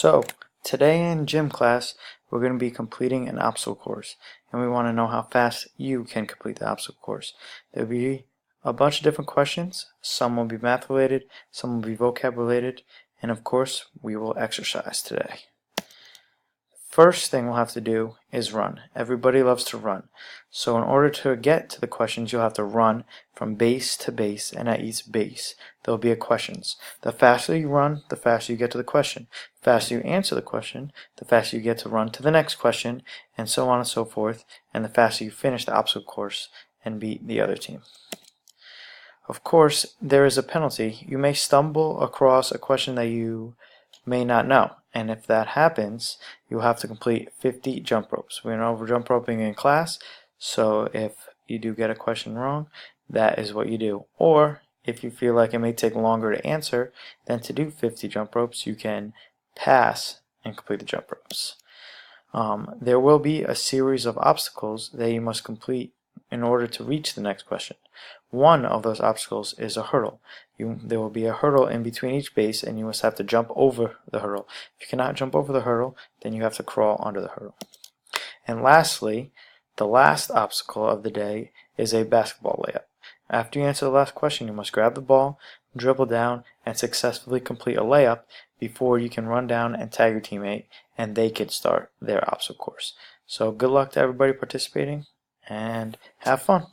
So, today in gym class, we're going to be completing an obstacle course, and we want to know how fast you can complete the obstacle course. There'll be a bunch of different questions. Some will be math related, some will be vocab related, and of course, we will exercise today. First thing we'll have to do is run. Everybody loves to run. So in order to get to the questions, you'll have to run from base to base, and at each base there'll be a questions. The faster you run, the faster you get to the question. The faster you answer the question, the faster you get to run to the next question, and so on and so forth, and the faster you finish the obstacle course and beat the other team. Of course, there is a penalty. You may stumble across a question that you may not know, and if that happens, you'll have to complete 50 jump ropes. We're over jump roping in class, so if you do get a question wrong, that is what you do. Or if you feel like it may take longer to answer than to do 50 jump ropes, you can pass and complete the jump ropes. There will be a series of obstacles that you must complete in order to reach the next question. One of those obstacles is a hurdle. There will be a hurdle in between each base, and you must have to jump over the hurdle. If you cannot jump over the hurdle, then you have to crawl under the hurdle. And lastly, the last obstacle of the day is a basketball layup. After you answer the last question, you must grab the ball, dribble down, and successfully complete a layup before you can run down and tag your teammate, and they can start their obstacle course. So good luck to everybody participating, and have fun.